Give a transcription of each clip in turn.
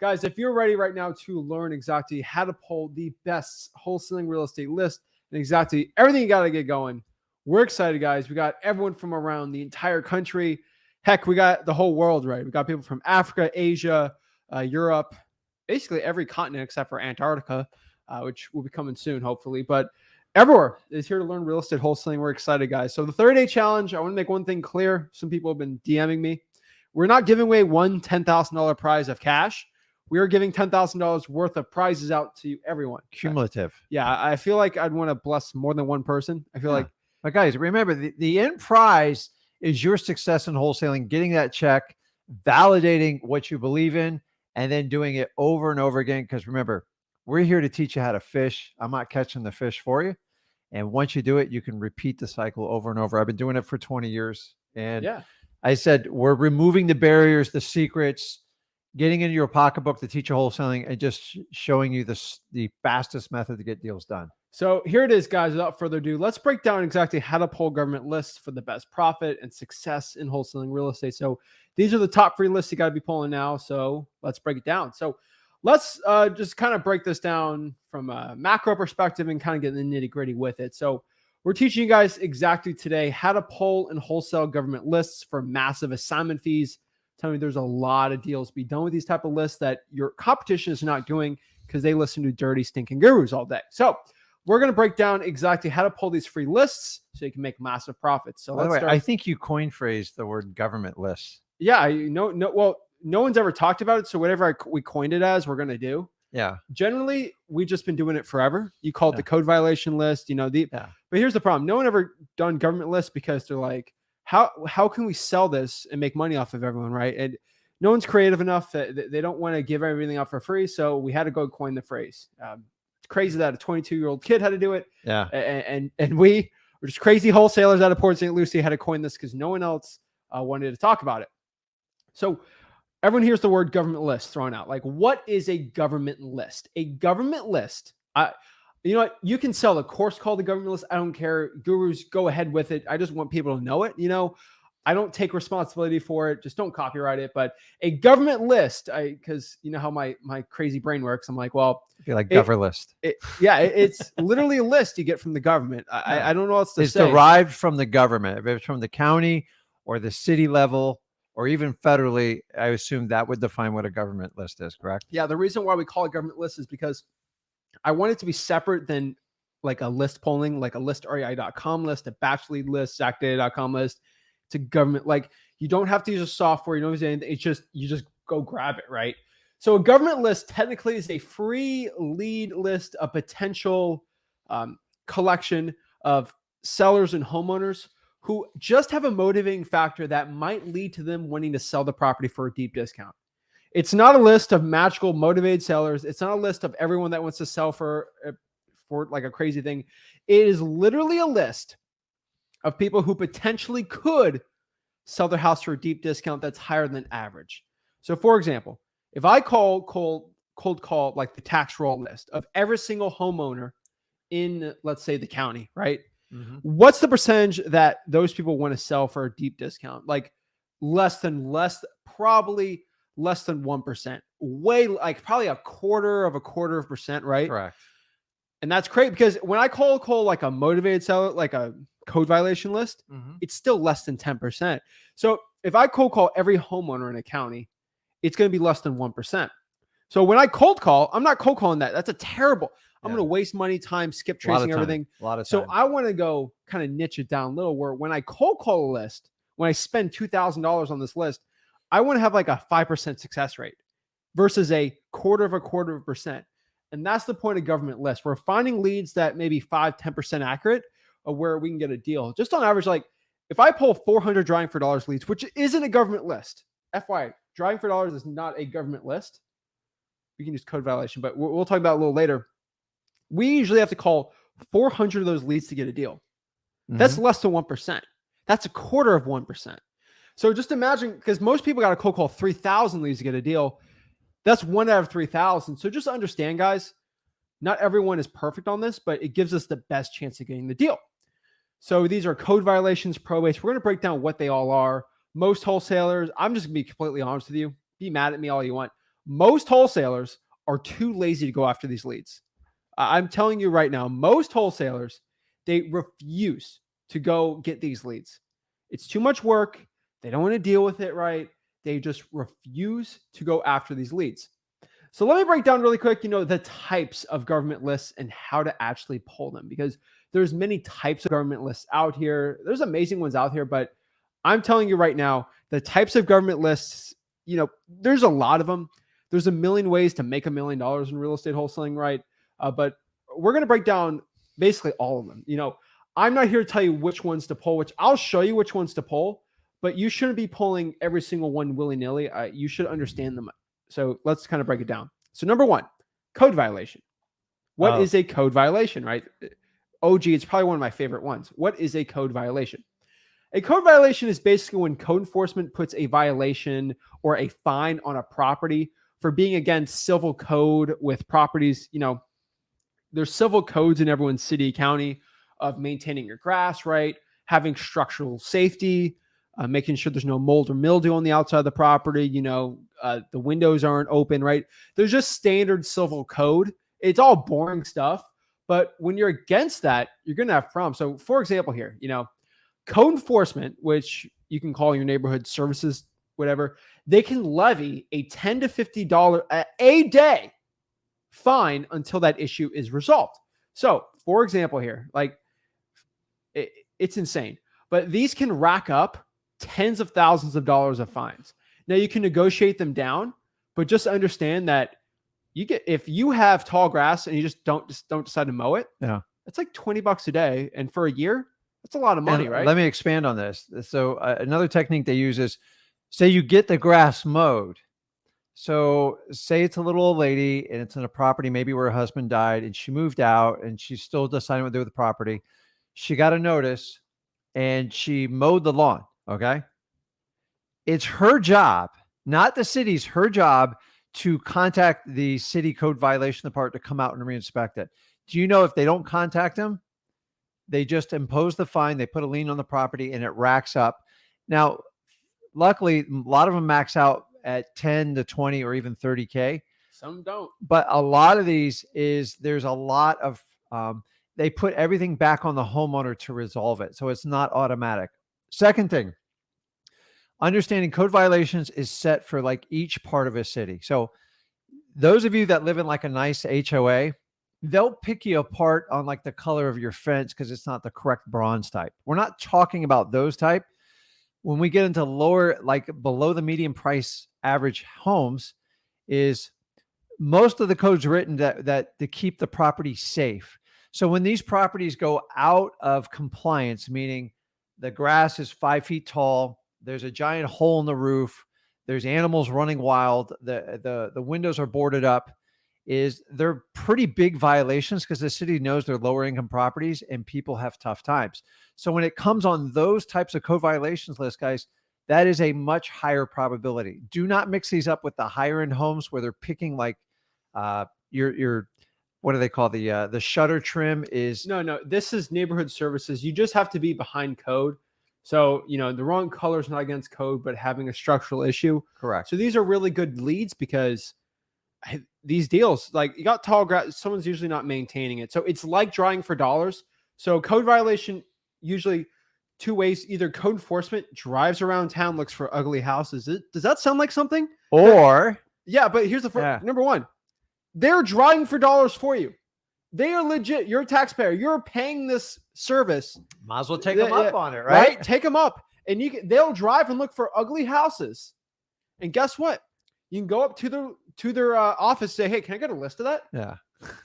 Guys, if you're ready right now to learn exactly how to pull the best wholesaling real estate list and exactly everything you got to get going, we're excited, guys. We got everyone from around the entire country. Heck, we got the whole world, right? We got people from Africa, Asia, Europe, basically every continent except for Antarctica, which will be coming soon, hopefully. But everywhere is here to learn real estate wholesaling. We're excited, guys. So the 30-day challenge, I want to make one thing clear. Some people have been DMing me. We're not giving away one $10,000 prize of cash. We are giving $10,000 worth of prizes out to everyone. Cumulative. Yeah, I feel like I'd want to bless more than one person. I feel like. But guys, remember, the end prize is your success in wholesaling, getting that check, validating what you believe in, and then doing it over and over again. Because remember, we're here to teach you how to fish. I'm not catching the fish for you. And once you do it, you can repeat the cycle over and over. I've been doing it for 20 years. And I said, we're removing the barriers, the secrets, getting into your pocketbook to teach you wholesaling, and just showing you the fastest method to get deals done. So here it is, guys. Without further ado, let's break down exactly how to pull government lists for the best profit and success in wholesaling real estate. So these are the top 3 lists you got to be pulling now. So let's break it down. So let's just kind of break this down from a macro perspective and kind of get in the nitty gritty with it. So we're teaching you guys exactly today how to pull and wholesale government lists for massive assignment fees. Tell me, there's a lot of deals to be done with these type of lists that your competition is not doing because they listen to dirty, stinking gurus all day. So we're going to break down exactly how to pull these free lists so you can make massive profits. So by the way, I think you coin phrased the word government lists. Yeah, well, no one's ever talked about it. So whatever we coined it as, we're going to do. Yeah. Generally, we've just been doing it forever. You call it the code violation list, but here's the problem. No one ever done government lists because they're like, how can we sell this and make money off of everyone, right? And no one's creative enough that they don't want to give everything up for free. So we had to go coin the phrase. It's crazy that a 22-year-old kid had to do it. Yeah. And we were just crazy wholesalers out of Port St. Lucie had to coin this because no one else wanted to talk about it. So everyone hears the word government list thrown out. Like, what is a government list? A government list. You know what? You can sell a course called the government list. I don't care. Gurus, go ahead with it. I just want people to know it. I don't take responsibility for it. Just don't copyright it. But a government list, because you know how my crazy brain works. I'm like, well, like government list. It's literally a list you get from the government. I don't know what else to say. It's derived from the government. If it's from the county or the city level or even federally, I assume that would define what a government list is, correct? Yeah. The reason why we call it government list is because I want it to be separate than like a list polling, like a listrei.com list, a batch lead list, ZachData.com list. It's a government, like you don't have to use a software. You don't use anything. It's just, you just go grab it, right? So a government list technically is a free lead list, a potential collection of sellers and homeowners who just have a motivating factor that might lead to them wanting to sell the property for a deep discount. It's not a list of magical motivated sellers. It's not a list of everyone that wants to sell for like a crazy thing. It is literally a list of people who potentially could sell their house for a deep discount that's higher than average. So for example, if I cold call like the tax roll list of every single homeowner in, let's say, the county, right? Mm-hmm. What's the percentage that those people want to sell for a deep discount? Like probably less than 1%, like probably a quarter of a percent, right? Correct. And that's great because when I call like a motivated seller, like a code violation list, it's still less than 10%. So if I cold call every homeowner in a county, it's going to be less than 1%. So when I cold call, I'm not cold calling that. That's a terrible. I'm going to waste money, time, skip tracing everything. A lot of time. So I want to go kind of niche it down a little where when I cold call a list, when I spend $2,000 on this list, I want to have like a 5% success rate versus a quarter of a percent. And that's the point of government list. We're finding leads that maybe 5-10% accurate of where we can get a deal. Just on average, like if I pull 400 drawing for dollars leads, which isn't a government list, FYI, drawing for dollars is not a government list. We can use code violation, but we'll talk about it a little later. We usually have to call 400 of those leads to get a deal. That's less than 1%. That's a quarter of 1%. So just imagine, because most people got to cold call 3,000 leads to get a deal. That's 1 out of 3,000. So just understand, guys, not everyone is perfect on this, but it gives us the best chance of getting the deal. So these are code violations, probates. We're going to break down what they all are. Most wholesalers, I'm just going to be completely honest with you. Be mad at me all you want. Most wholesalers are too lazy to go after these leads. I'm telling you right now, most wholesalers, they refuse to go get these leads. It's too much work. They don't want to deal with it, right? They just refuse to go after these leads. So let me break down really quick, the types of government lists and how to actually pull them, because there's many types of government lists out here. There's amazing ones out here, but I'm telling you right now, the types of government lists, there's a lot of them. There's a million ways to make $1 million in real estate wholesaling, right? But we're going to break down basically all of them. I'm not here to tell you which ones to pull, which I'll show you which ones to pull, but you shouldn't be pulling every single one willy-nilly. You should understand them. So let's kind of break it down. So number one, code violation. What is a code violation, right? OG, it's probably one of my favorite ones. What is a code violation? A code violation is basically when code enforcement puts a violation or a fine on a property for being against civil code with properties. There's civil codes in everyone's city, county of maintaining your grass, right? Having structural safety, making sure there's no mold or mildew on the outside of the property. The windows aren't open, right? There's just standard civil code. It's all boring stuff. But when you're against that, you're going to have problems. So for example here, code enforcement, which you can call your neighborhood services, whatever, they can levy a $10 to $50 a day fine until that issue is resolved. So for example here, it's insane, but these can rack up tens of thousands of dollars of fines. Now you can negotiate them down, but just understand that if you have tall grass and you just don't decide to mow it, it's like $20 a day. And for a year, that's a lot of money, right? Let me expand on this. So another technique they use is, say you get the grass mowed. So say it's a little old lady and it's in a property, maybe where her husband died and she moved out and she's still deciding what to do with the property. She got a notice and she mowed the lawn. Okay. It's her job, not the city's, her job to contact the city code violation department to come out and reinspect it. Do you know if they don't contact them, they just impose the fine, they put a lien on the property and it racks up. Now, luckily, a lot of them max out at 10 to 20 or even 30K. Some don't. But a lot of these there's a lot of, they put everything back on the homeowner to resolve it. So it's not automatic. Second thing, understanding code violations is set for each part of a city. So those of you that live in a nice HOA, they'll pick you apart on the color of your fence because it's not the correct bronze type. We're not talking about those type. When we get into lower, below the median price average homes, is most of the codes written that to keep the property safe. So when these properties go out of compliance, meaning the grass is 5 feet tall, there's a giant hole in the roof, there's animals running wild, the windows are boarded up, they're pretty big violations because the city knows they're lower income properties and people have tough times. So when it comes on those types of code violations list, guys, that is a much higher probability. Do not mix these up with the higher end homes where they're picking your what do they call the shutter trim is. No, this is neighborhood services. You just have to be behind code. So, the wrong color is not against code, but having a structural issue. Correct. So these are really good leads because these deals, you got tall grass, someone's usually not maintaining it. So it's like drawing for dollars. So code violation, usually two ways: either code enforcement drives around town, looks for ugly houses. Does that sound like something? Or yeah, but here's the first, number one, they're driving for dollars for you. They are legit. You're a taxpayer. You're paying this service. Might as well take them up on it, right? Take them up, and they'll drive and look for ugly houses. And guess what? You can go up to their office, say, "Hey, can I get a list of that?" Yeah.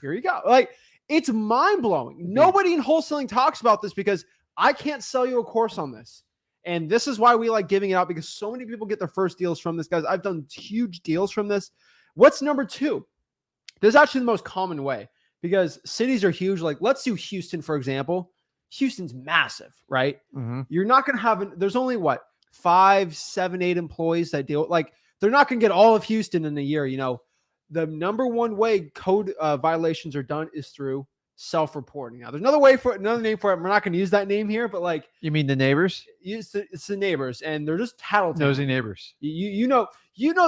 Here you go. It's mind blowing. Nobody in wholesaling talks about this because I can't sell you a course on this. And this is why we like giving it out, because so many people get their first deals from this, guys. I've done huge deals from this. What's number two? This is actually the most common way, because cities are huge. Let's do Houston, for example. Houston's massive, right? Mm-hmm. You're not going to have, there's only 5, 7, 8 employees that deal, they're not going to get all of Houston in a year. The number one way code violations are done is through self-reporting. Now, there's another name for it. We're not going to use that name here, but like, You mean the neighbors? it's the neighbors, and they're just tattletale. Nosy neighbors. You know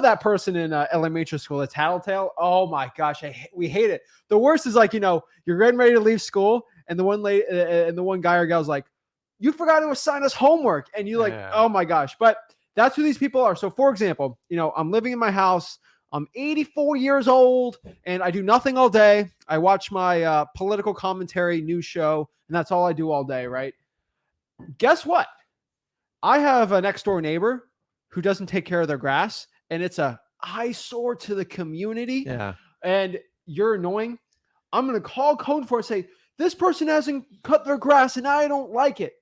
that person in elementary school that's tattletale. Oh my gosh, we hate it. The worst is like, you're getting ready to leave school, and the one guy or gal's like, you forgot to assign us homework, and you like, oh my gosh. But that's who these people are. So for example, I'm living in my house. I'm 84 years old, and I do nothing all day. I watch my political commentary news show, and that's all I do all day, right? Guess what? I have a next door neighbor who doesn't take care of their grass, and it's a eyesore to the community. Yeah. And you're annoying. I'm going to call code enforcement and say, this person hasn't cut their grass, and I don't like it.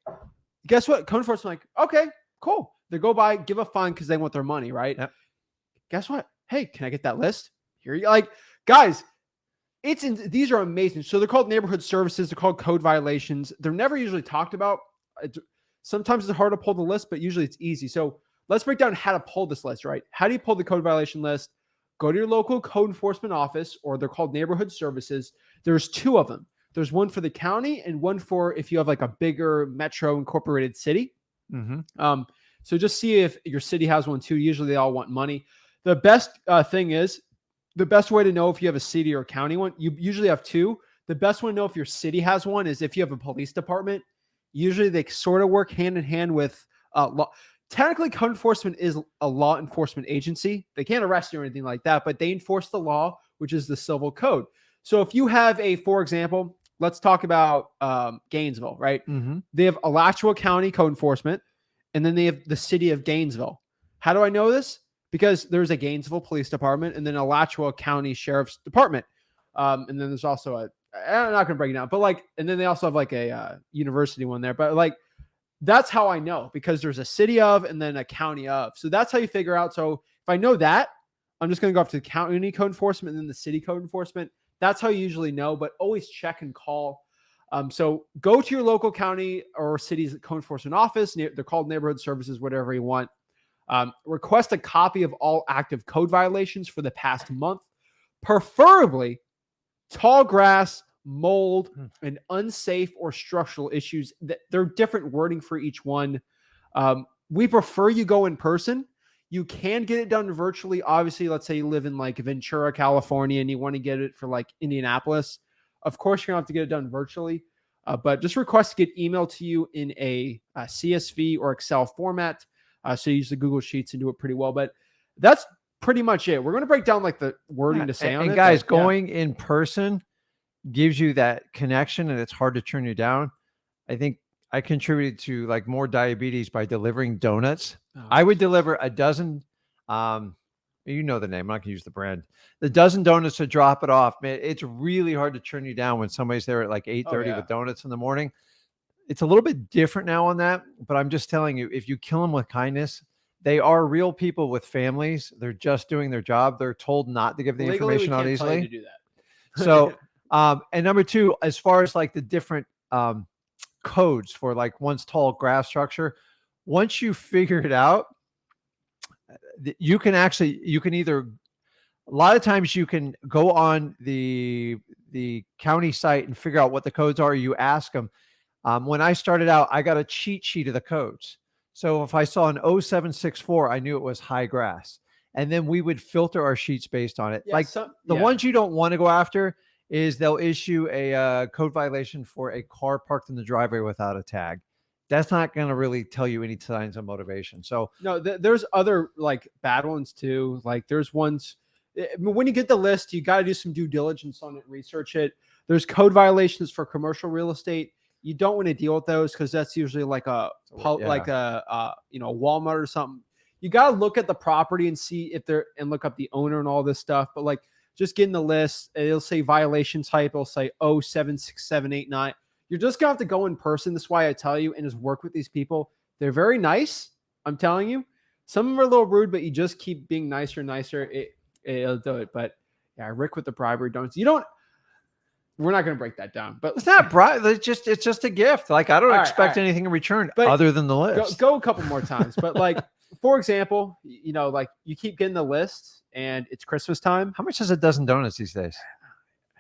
Guess what? Code enforcement like, okay, cool. They go by, give a fine because they want their money, right? Yep. Guess what? Hey, can I get that list? Here you like, guys. These are amazing. So they're called neighborhood services. They're called code violations. They're never usually talked about. Sometimes it's hard to pull the list, but usually it's easy. So let's break down how to pull this list, right? How do you pull the code violation list? Go to your local code enforcement office, or they're called neighborhood services. There's two of them. There's one for the county and one for if you have like a bigger metro incorporated city. Mm-hmm. So just see if your city has one too. Usually they all want money. The best thing is, the best way to know if you have a city or a county one, you usually have two. The best way to know if your city has one is if you have a police department. Usually they sort of work hand in hand with law. Technically, code enforcement is a law enforcement agency. They can't arrest you or anything like that, but they enforce the law, which is the civil code. So if you have for example, let's talk about Gainesville, right? Mm-hmm. They have Alachua County code enforcement, and then they have the city of Gainesville. How do I know this? Because there's a Gainesville Police Department and then Alachua County Sheriff's Department. And then there's also I'm not going to break it down, but like, and then they also have like a university one there. But like, that's how I know, because there's a city of and then a county of. So that's how you figure out. So if I know that, I'm just going to go up to the county code enforcement and then the city code enforcement. That's how you usually know, but always check and call. So go to your local county or city's code enforcement office. They're called neighborhood services, whatever you want. Request a copy of all active code violations for the past month, preferably tall grass, mold, and unsafe or structural issues. They're different wording for each one. We prefer you go in person. You can get it done virtually. Obviously, let's say you live in like Ventura, California, and you want to get it for like Indianapolis. Of course, you're going to have to get it done virtually, but just request to get emailed to you in a CSV or Excel format. So you use the Google Sheets and do it pretty well. But that's pretty much it. We're going to break down like the wording to say on it. And guys, going in person gives you that connection, and it's hard to turn you down. I think I contributed to like more diabetes by delivering donuts. Oh. I would deliver a dozen, you know the name, I'm not gonna use the brand, the dozen donuts to drop it off. Man, it's really hard to turn you down when somebody's there at like 8:30 with donuts in the morning. It's a little bit different now on that, but I'm just telling you, if you kill them with kindness, they are real people with families. They're just doing their job. They're told not to give the information out easily. To do that. So, and number two, as far as like the different codes for like one's tall grass structure, once you figure it out, you can either, a lot of times you can go on the county site and figure out what the codes are. You ask them. When I started out, I got a cheat sheet of the codes. So if I saw an 0764, I knew it was high grass. And then we would filter our sheets based on it. Yeah, the ones you don't want to go after is they'll issue a code violation for a car parked in the driveway without a tag. That's not going to really tell you any signs of motivation. So no, there's other like bad ones too. Like there's ones, when you get the list, you got to do some due diligence on it, research it. There's code violations for commercial real estate. You don't want to deal with those because that's usually like a Walmart or something. You got to look at the property and see if and look up the owner and all this stuff. But like just getting the list, it'll say violation type. It'll say 076789. You're just going to have to go in person. That's why I tell you, and just work with these people. They're very nice. I'm telling you. Some of them are a little rude, but you just keep being nicer and nicer. It'll do it. But yeah, Rick with the bribery donuts. We're not going to break that down, but it's not bribe. It's just a gift. Like I don't expect anything in return other than the list. Go a couple more times. But like, for example, like you keep getting the list and it's Christmas time. How much is a dozen donuts these days?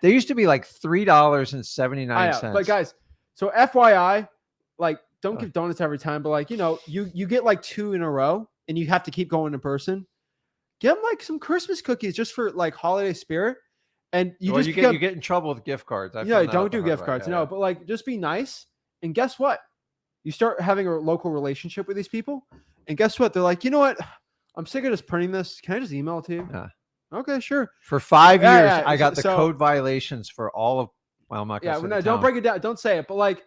They used to be like $3.79. But guys, so FYI, like don't give donuts every time, but like, you get like 2 in a row and you have to keep going in person. Get them like some Christmas cookies just for like holiday spirit. And you you get in trouble with gift cards. Don't do gift cards. No, but like just be nice. And guess what? You start having a local relationship with these people. And guess what? They're like, you know what? I'm sick of just printing this. Can I just email it to you? Yeah. Okay, sure. For 5 years, Yeah. I got the code violations for all of. Well, I'm not gonna say no, don't break it down. Don't say it. But like,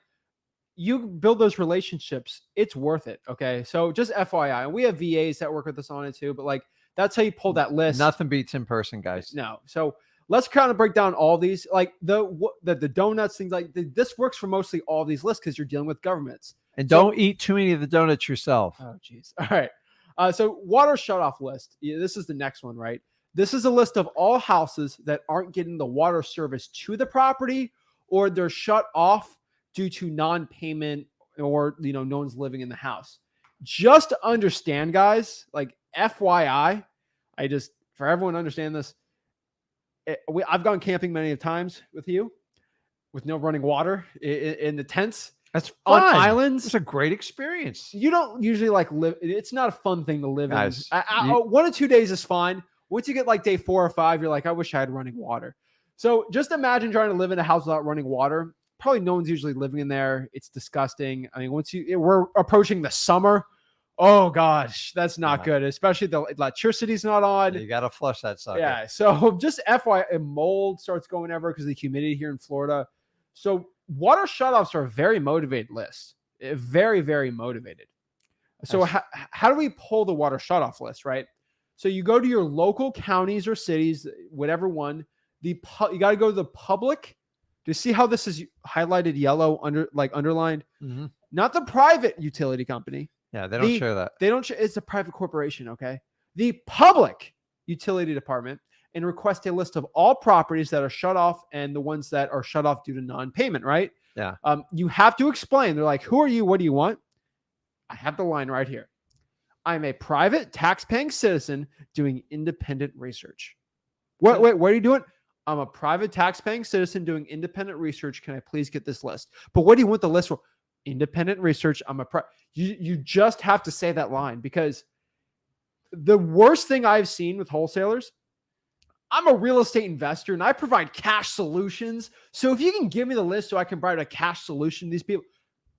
you build those relationships. It's worth it. Okay. So just FYI, and we have VAs that work with us on it too. But like, that's how you pull that list. Nothing beats in person, guys. No. So let's kind of break down all these, like the donuts, things like this works for mostly all these lists because you're dealing with governments. And don't eat too many of the donuts yourself. Oh, geez. All right. So water shutoff list. Yeah, this is the next one, right? This is a list of all houses that aren't getting the water service to the property, or they're shut off due to non-payment, or no one's living in the house. Just to understand, guys, like FYI, for everyone to understand this, I've gone camping many times with you, with no running water in the tents. That's on fun. islands. It's a great experience. You don't usually like live. It's not a fun thing to live Guys, in. 1 or 2 days is fine. Once you get like day 4 or 5, you're like, I wish I had running water. So just imagine trying to live in a house without running water. Probably no one's usually living in there. It's disgusting. I mean, we're approaching the summer. Oh gosh, that's not good. Especially the electricity's not on. You got to flush that sucker. Yeah. So just FYI, mold starts going everywhere because of the humidity here in Florida. So water shutoffs are a very motivated list. Very, very motivated. So how do we pull the water shutoff list, right? So you go to your local counties or cities, whatever one. You got to go to the public. Do you see how this is highlighted yellow underlined? Mm-hmm. Not the private utility company. Yeah, they don't share that. They don't. It's a private corporation. Okay. The public utility department, and request a list of all properties that are shut off and the ones that are shut off due to non-payment. Right. Yeah. You have to explain. They're like, who are you? What do you want? I have the line right here. I'm a private tax-paying citizen doing independent research. What are you doing? I'm a private tax-paying citizen doing independent research. Can I please get this list? But what do you want the list for? Independent research. You just have to say that line, because the worst thing I've seen with wholesalers, I'm a real estate investor and I provide cash solutions. So if you can give me the list so I can provide a cash solution to these people.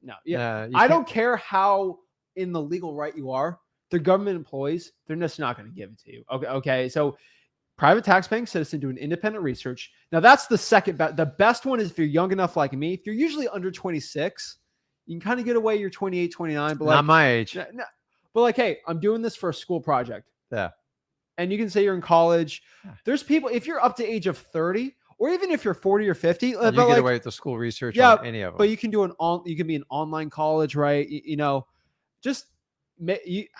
No, I don't care how in the legal right you are. They're government employees. They're just not going to give it to you. Okay. So private tax-paying citizen doing independent research. Now that's the second best. The best one is if you're young enough like me. If you're usually under 26, you can kind of get away. You're 28, 29. But not my age. No, but like, hey, I'm doing this for a school project. Yeah. And you can say you're in college. There's people, if you're up to age of 30, or even if you're 40 or 50, you get away with the school research on any of them. But you can do you can be an online college, right? I'm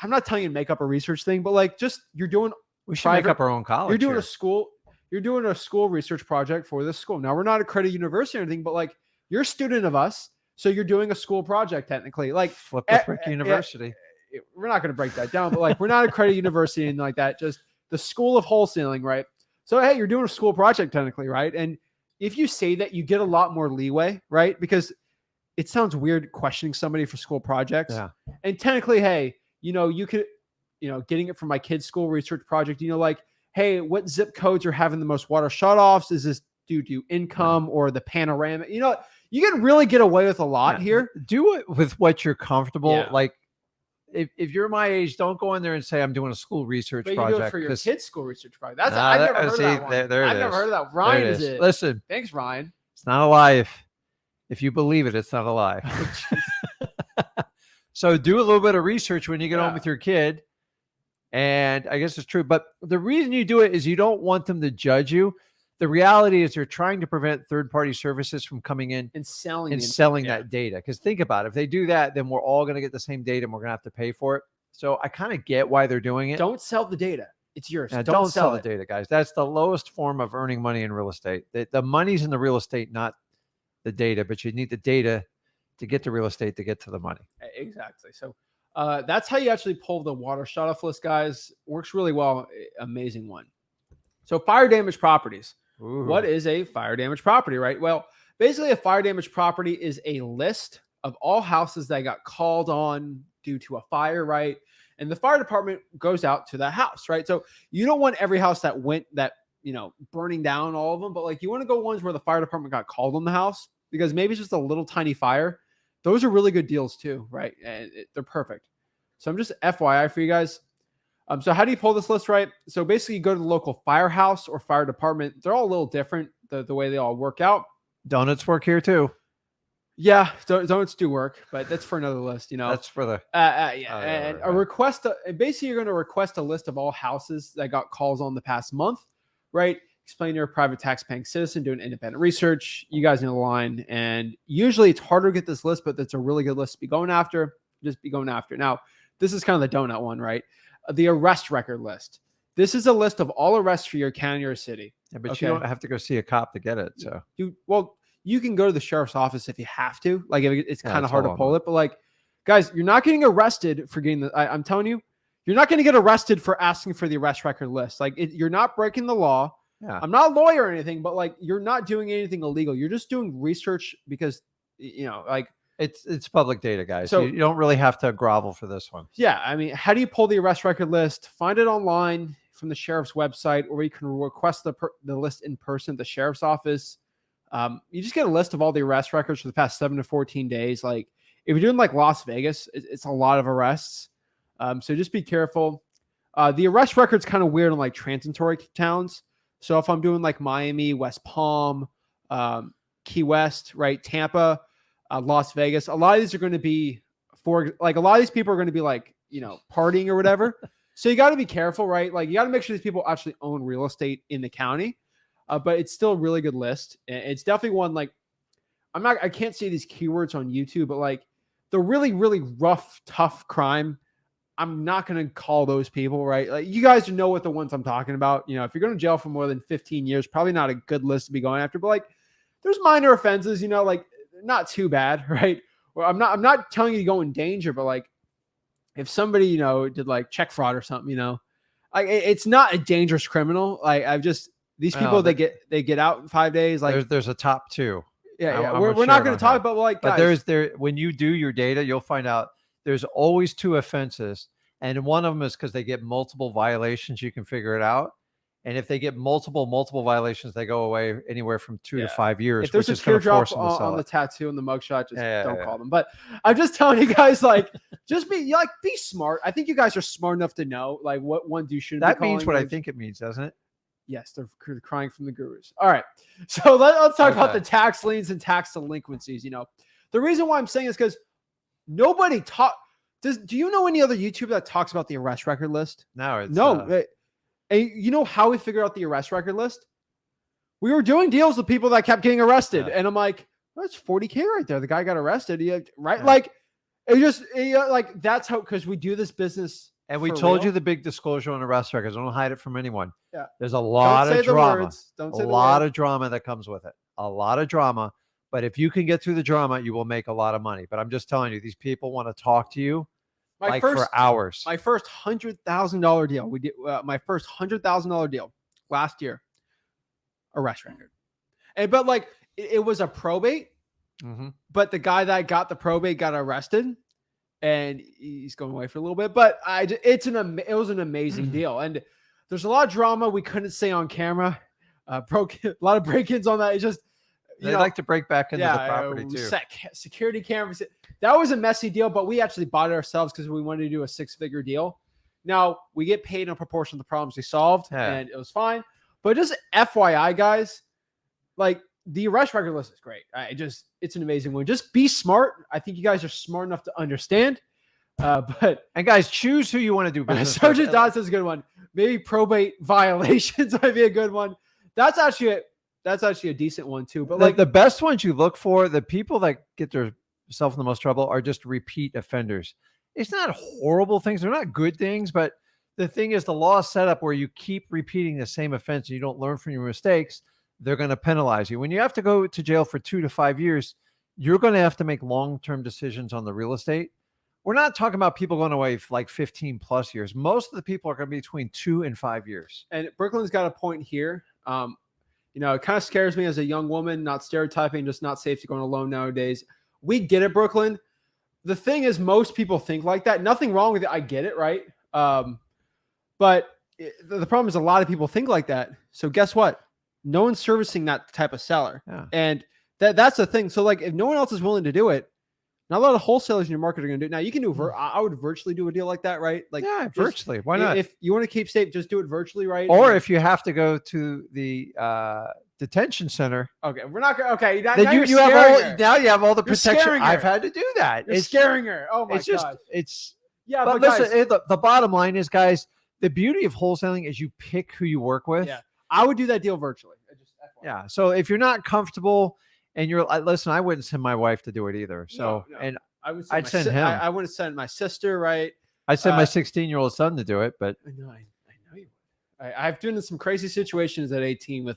not telling you to make up a research thing, but like, you're doing. We should make up our own college. You're doing a school research project for this school. Now we're not accredited university or anything, but like, you're a student of us, so you're doing a school project technically. Like flip the frick university. We're not going to break that down, but like, we're not accredited university and like that. Just the school of wholesaling, right? So hey, you're doing a school project technically, right? And if you say that, you get a lot more leeway, right? Because it sounds weird questioning somebody for school projects. Yeah. And technically, hey, you could, getting it from my kid's school research project, like, hey, what zip codes are having the most water shutoffs? Is this due to income or the panorama? You can really get away with a lot here. Do it with what you're comfortable. Yeah. Like if you're my age, don't go in there and say I'm doing a school research project. You do it for your kid's school research project. I've never heard of that one. I've never heard of that. Ryan is it. Listen. Thanks, Ryan. It's not a lie. If you believe it, it's not a lie. So do a little bit of research when you get home with your kid. And I guess it's true. But the reason you do it is you don't want them to judge you. The reality is they're trying to prevent third-party services from coming in and selling that data. Because think about it. If they do that, then we're all going to get the same data and we're going to have to pay for it. So I kind of get why they're doing it. Don't sell the data. It's yours. Don't sell the data, guys. That's the lowest form of earning money in real estate. The money's in the real estate, not the data. But you need the data to get the real estate to get to the money. Exactly. So that's how you actually pull the water shutoff list, guys. Works really well. Amazing one. So fire damage properties. What is a fire damage property, right? Well, basically a fire damage property is a list of all houses that got called on due to a fire, right? And the fire department goes out to that house, right? So you don't want every house that went burning down, all of them, but like you want to go ones where the fire department got called on the house, because maybe it's just a little tiny fire. Those are really good deals too, right? And they're perfect. So I'm just FYI for you guys. So how do you pull this list, right? So basically you go to the local firehouse or fire department. They're all a little different, the way they all work out. Donuts work here too. Yeah, donuts do work, but that's for another list, That's for the and a request. Basically, you're going to request a list of all houses that got calls on the past month, right? Explain you're a private tax-paying citizen doing independent research. You guys know the line, and usually it's harder to get this list, but that's a really good list to be going after. Just be going after. Now, this is kind of the donut one, right? The arrest record list. This is a list of all arrests for your county or city. Yeah, but you don't have to go see a cop to get it. So you can go to the sheriff's office if you have to. Like, it's kind of hard to pull it, but like, guys, you're not getting arrested for getting I'm telling you, you're not going to get arrested for asking for the arrest record list. Like, you're not breaking the law. Yeah. I'm not a lawyer or anything, but like, you're not doing anything illegal. You're just doing research because, like, it's public data, guys. So you don't really have to grovel for this one. Yeah. I mean, how do you pull the arrest record list? Find it online from the sheriff's website, or you can request the list in person at the sheriff's office. You just get a list of all the arrest records for the past 7 to 14 days. Like, if you're doing like Las Vegas, it's a lot of arrests. So just be careful. The arrest record's kind of weird in like transitory towns. So if I'm doing like Miami, West Palm, Key West, right, Tampa, Las Vegas, a lot of these are going to be a lot of these people are going to be like, partying or whatever. So you got to be careful, right? Like, you got to make sure these people actually own real estate in the county. But it's still a really good list. It's definitely one, like, I can't say these keywords on YouTube, but like the really, really rough, tough crime, I'm not going to call those people, right? Like, you guys know what the ones I'm talking about. If you're going to jail for more than 15 years, probably not a good list to be going after, but like, there's minor offenses, like, not too bad, right? Well, I'm not telling you to go in danger, but like, if somebody, did like check fraud or something, like, it's not a dangerous criminal. Like, these people, they get out in 5 days. Like, there's a top two. Yeah. We're not going to talk about, like, guys, but when you do your data, you'll find out there's always 2 offenses. And one of them is because they get multiple violations, you can figure it out. And if they get multiple violations, they go away anywhere from 2 to 5 years. If there's a teardrop on the tattoo and the mugshot, just don't call them. But I'm just telling you guys, like, just be smart. I think you guys are smart enough to know, like, what ones you shouldn't be calling. That means what I think it means, doesn't it? Yes, they're crying from the gurus. All right. So let's talk about the tax liens and tax delinquencies. The reason why I'm saying is because nobody do you know any other YouTuber that talks about the arrest record list? No. And you know how we figured out the arrest record list? We were doing deals with people that kept getting arrested. And I'm like, that's 40K right there. The guy got arrested. Right. Yeah. Like, like, that's how, because we do this business. And we told you the big disclosure on arrest records. Don't hide it from anyone. Yeah. There's a lot of drama. Don't say a lot of drama that comes with it. A lot of drama. But if you can get through the drama, you will make a lot of money. But I'm just telling you, these people want to talk to you for hours. My first $100,000 deal. We did my first $100,000 deal last year. Arrest record. But like, it was a probate. Mm-hmm. But the guy that got the probate got arrested. And he's going away for a little bit, but it was an amazing deal. And there's a lot of drama we couldn't say on camera. A lot of break-ins on that. It's just, they like to break back into the property too. Security cameras. That was a messy deal, but we actually bought it ourselves because we wanted to do a 6-figure deal. Now we get paid in proportion to the problems we solved, and it was fine. But just FYI, guys, like, the arrest record list is great. It's an amazing one. Just be smart. I think you guys are smart enough to understand. And guys, choose who you want to do business with. Sergeant Dodds is a good one. Maybe probate violations might be a good one. That's actually a decent one too. But like, the best ones you look for, the people that get themselves in the most trouble are just repeat offenders. It's not horrible things. They're not good things, but the thing is, the law is set up where you keep repeating the same offense and you don't learn from your mistakes. They're going to penalize you. When you have to go to jail for 2 to 5 years, you're going to have to make long-term decisions on the real estate. We're not talking about people going away for like 15 plus years. Most of the people are going to be between 2 and 5 years. And Brooklyn's got a point here. You know, it kind of scares me as a young woman, not stereotyping, just not safe to go on alone nowadays. We get it, Brooklyn. The thing is, most people think like that. Nothing wrong with it. I get it, right? But the problem is a lot of people think like that. So guess what? No one's servicing that type of seller. Yeah. And that's the thing. So like if no one else is willing to do it, not a lot of wholesalers in your market are going to do it. Now you can do, I would virtually do a deal like that, right? Like yeah, virtually. Why not? If you want to keep safe, just do it virtually, right? Or if you have to go to the detention center. Okay, we're not going. Okay, now you have all, now you have all the protection. I've had to do that. It's scaring her. Oh my god. It's yeah. But listen, the bottom line is, guys, the beauty of wholesaling is you pick who you work with. Yeah, I would do that deal virtually. Yeah. So if you're not comfortable and you're listen, I wouldn't send my wife to do it either. So no. and I'd send him. I wouldn't send my sister, right? I'd send my 16-year-old son to do it, but I know you would. I've been in some crazy situations at 18 with.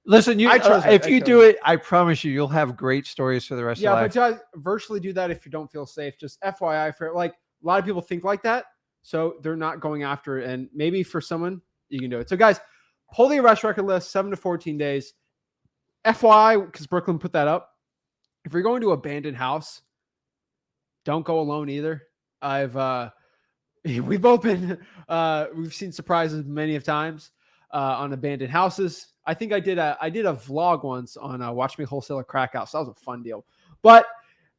Listen, if you do it, I promise you'll have great stories for the rest of your life. Yeah, but virtually do that if you don't feel safe. Just FYI, for like a lot of people think like that, so they're not going after it. And maybe for someone, you can do it. So guys, pull the arrest record list, 7 to 14 days. FYI, because Brooklyn put that up. If you're going to abandoned house, don't go alone either. We've both been we've seen surprises many of times on abandoned houses. I think I did a vlog once on Watch Me Wholesale a Crack House. That was a fun deal. But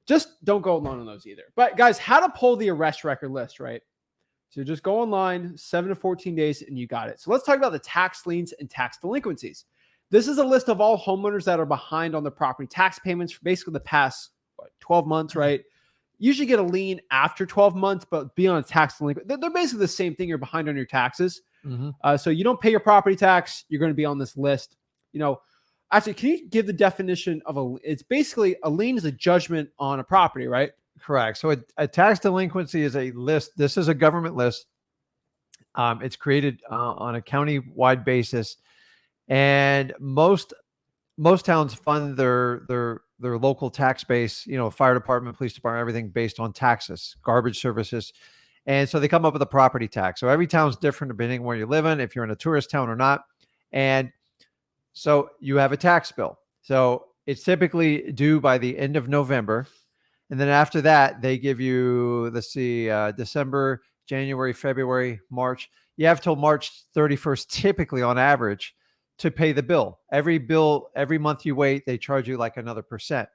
just don't go alone on those either. But guys, how to pull the arrest record list, right? So just go online, 7 to 14 days, and you got it. So let's talk about the tax liens and tax delinquencies. This is a list of all homeowners that are behind on their property tax payments for basically the past 12 months, right? Usually get a lien after 12 months, but be on a tax delinquent. They're basically the same thing. You're behind on your taxes. Mm-hmm. So you don't pay your property tax, you're going to be on this list. You know, actually, can you give the definition of it's basically a lien is a judgment on a property, right? Correct. So a tax delinquency is a list. This is a government list. It's created on a county-wide basis. And most towns fund their local tax base, you know, fire department, police department, everything based on taxes, garbage services. And so they come up with a property tax. So every town's different depending on where you live in, if you're in a tourist town or not. And so you have a tax bill. So it's typically due by the end of November. And then after that, they give you, December, January, February, March. You have till March 31st, typically on average, to pay the bill. Every month you wait, they charge you like another %.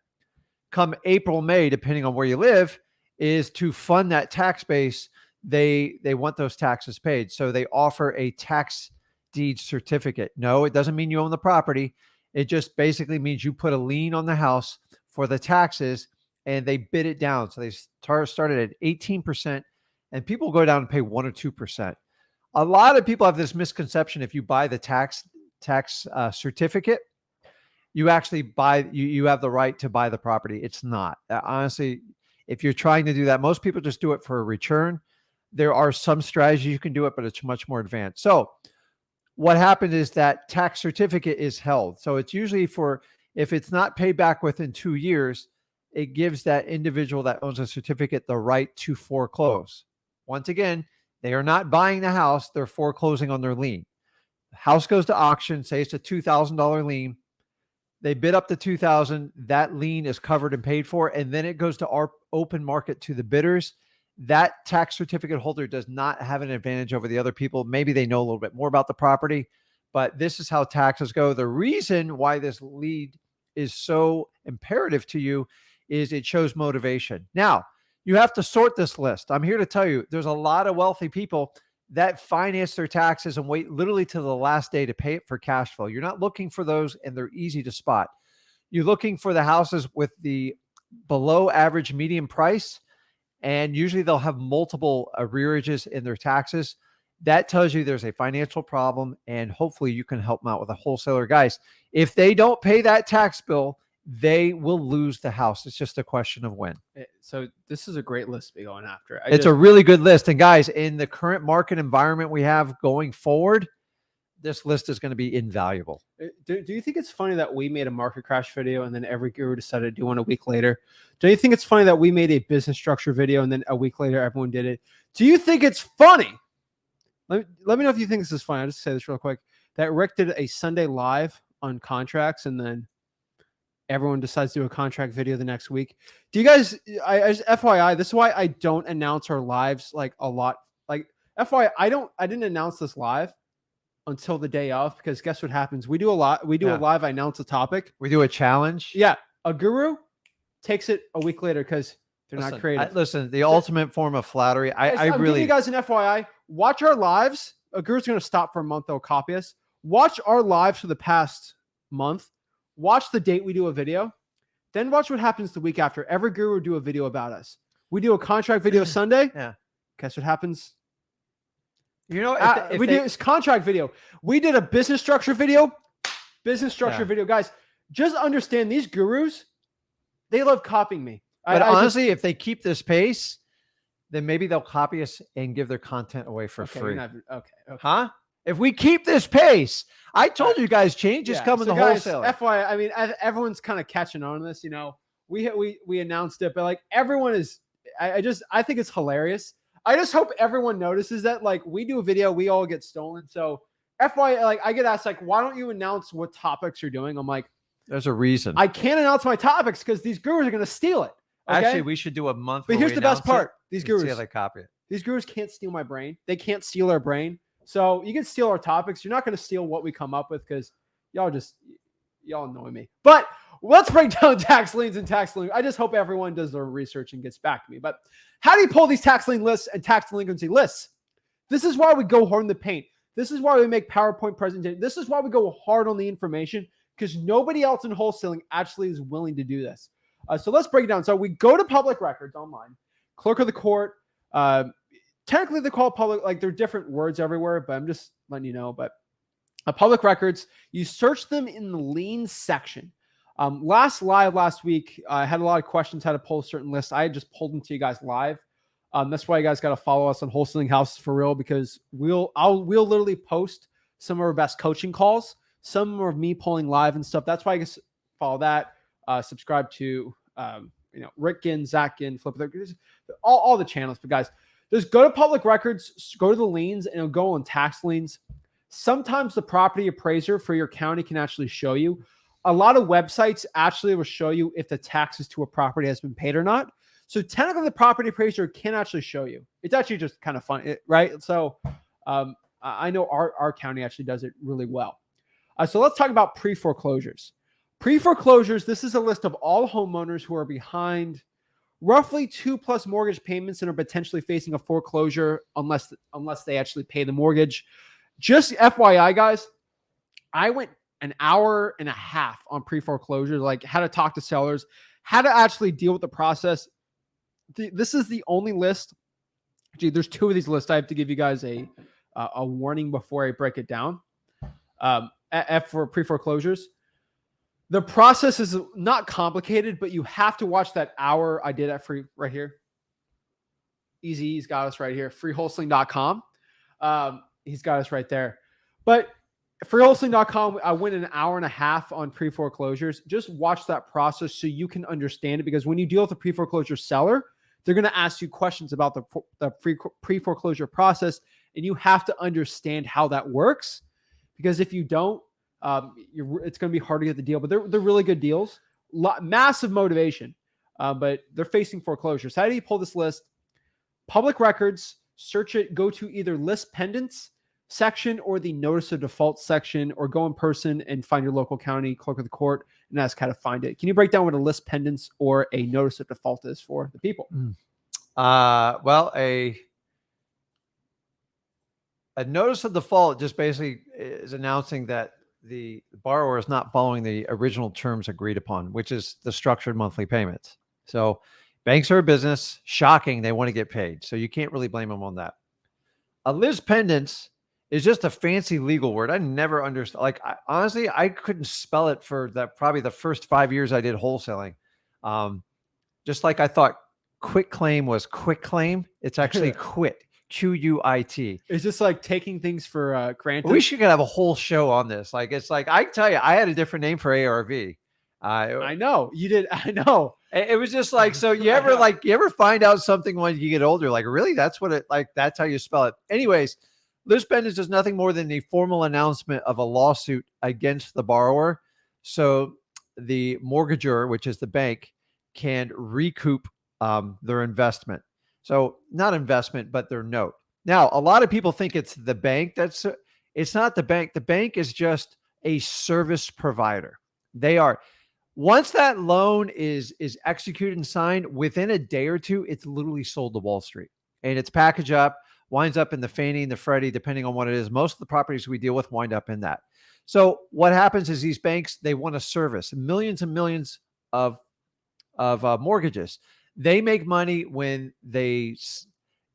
Come April, May, depending on where you live, is to fund that tax base. They want those taxes paid. So they offer a tax deed certificate. No, it doesn't mean you own the property. It just basically means you put a lien on the house for the taxes and they bid it down. So they started at 18% and people go down and pay 1 or 2%. A lot of people have this misconception. If you buy the tax certificate, you actually you have the right to buy the property. It's not. Honestly, if you're trying to do that, most people just do it for a return. There are some strategies you can do it, but it's much more advanced. So what happened is that tax certificate is held. So it's usually if it's not paid back within 2 years, it gives that individual that owns a certificate the right to foreclose. Once again, they are not buying the house. They're foreclosing on their lien. The house goes to auction, say it's a $2,000 lien. They bid up to $2,000. That lien is covered and paid for, and then it goes to our open market to the bidders. That tax certificate holder does not have an advantage over the other people. Maybe they know a little bit more about the property, but this is how taxes go. The reason why this lead is so imperative to you is it shows motivation. Now, you have to sort this list. I'm here to tell you, there's a lot of wealthy people that finance their taxes and wait literally to the last day to pay it for cash flow. You're not looking for those, and they're easy to spot. You're looking for the houses with the below average median price, and usually they'll have multiple arrearages in their taxes. That tells you there's a financial problem, and hopefully you can help them out with a wholesaler. Guys, if they don't pay that tax bill, they will lose the house. It's just a question of when. So this is a great list to be going after. It's a really good list. And guys, in the current market environment we have going forward, this list is going to be invaluable. Do you think it's funny that we made a market crash video and then every guru decided to do one a week later? Do you think it's funny that we made a business structure video and then a week later everyone did it? Do you think it's funny? Let me know if you think this is funny. I'll just say this real quick. That Rick did a Sunday live on contracts, and then everyone decides to do a contract video the next week. Do you guys, I just FYI, this is why I don't announce our lives like a lot. Like FYI, I didn't announce this live until the day of, because guess what happens? We do a live, I announce a topic. We do a challenge. Yeah. A guru takes it a week later because they're not creative. Listen, the ultimate form of flattery. I'm giving really, you guys an FYI. Watch our lives. A guru's going to stop for a month. They'll copy us. Watch our lives for the past month. Watch the date we do a video. Then watch what happens the week after. Every guru will do a video about us. We do a contract video Sunday. Yeah. Guess what happens? You know, we did this contract video. We did a business structure video. Video. Guys, just understand these gurus, they love copying me. But honestly, if they keep this pace, then maybe they'll copy us and give their content away for free. Okay. Huh? If we keep this pace, I told you guys, change is coming to wholesaling. FYI, I mean, everyone's kind of catching on to this. You know, we announced it, but like everyone is. I think it's hilarious. I just hope everyone notices that. Like, we do a video, we all get stolen. So FYI, like, I get asked, like, why don't you announce what topics you're doing? I'm like, there's a reason. I can't announce my topics because these gurus are going to steal it. Okay? Actually, we should do a month. But here's the best part: these gurus, see how they copy it. These gurus can't steal my brain. They can't steal our brain. So you can steal our topics. You're not going to steal what we come up with because y'all annoy me. But let's break down tax liens and tax lien. I just hope everyone does their research and gets back to me. But how do you pull these tax lien lists and tax delinquency lists? This is why we go hard in the paint. This is why we make PowerPoint presentations. This is why we go hard on the information, because nobody else in wholesaling actually is willing to do this. So let's break it down. So we go to public records online, clerk of the court. Technically, they call it public, like they're different words everywhere, but I'm just letting you know. But public records, you search them in the liens section. Last week, I had a lot of questions how to pull a certain list. I had just pulled them to you guys live. That's why you guys got to follow us on Wholesaling Houses for real, because we'll literally post some of our best coaching calls, some of me pulling live and stuff. That's why I guess follow that. Subscribe to Rick Ginn, Zach Ginn, Flip all the channels. But guys, just go to public records, go to the liens, and it'll go on tax liens. Sometimes the property appraiser for your county can actually show you. A lot of websites actually will show you if the taxes to a property has been paid or not. So technically, the property appraiser can actually show you. It's actually just kind of fun, right? So I know our county actually does it really well. So let's talk about pre-foreclosures. Pre-foreclosures, this is a list of all homeowners who are behind roughly 2+ mortgage payments and are potentially facing a foreclosure unless they actually pay the mortgage. Just FYI, guys, I went an hour and a half on pre-foreclosures, like how to talk to sellers, how to actually deal with the process. This is the only list. Gee, there's 2 of these lists. I have to give you guys a warning before I break it down. For pre-foreclosures. The process is not complicated, but you have to watch that hour I did at free right here. Easy, he's got us right here. Freewholesaling.com. He's got us right there. But freewholesaling.com, I went an hour and a half on pre-foreclosures. Just watch that process so you can understand it, because when you deal with a pre-foreclosure seller, they're going to ask you questions about the pre-foreclosure process, and you have to understand how that works, because if you don't, it's going to be hard to get the deal. But they're really good deals. Massive motivation, but they're facing foreclosure. So how do you pull this list? Public records, search it, go to either list pendants section or the notice of default section, or go in person and find your local county clerk of the court and ask how to find it. Can you break down what a list pendants or a notice of default is for the people? Well, a notice of default just basically is announcing that the borrower is not following the original terms agreed upon, which is the structured monthly payments. So banks are a business. Shocking. They want to get paid. So you can't really blame them on that. A list pendants is just a fancy legal word. I never understood. Like, honestly, I couldn't spell it for probably the first 5 years I did wholesaling. Just like I thought quit claim was quick claim. It's actually quit. QUIT. It's just like taking things for granted. We should have a whole show on this. Like, it's like, I tell you, I had a different name for ARV. I know you did. I know. It was just like, so you ever find out something when you get older, like, really, that's what it, like, that's how you spell it. Anyways, Lis pendens is nothing more than the formal announcement of a lawsuit against the borrower. So the mortgagor, which is the bank, can recoup their investment. So not investment, but their note. Now, a lot of people think it's the bank. It's not the bank. The bank is just a service provider. They are. Once that loan is executed and signed, within a day or two, it's literally sold to Wall Street, and it's packaged up, winds up in the Fannie and the Freddie, depending on what it is. Most of the properties we deal with wind up in that. So what happens is these banks, they want to service millions and millions of mortgages. They make money when they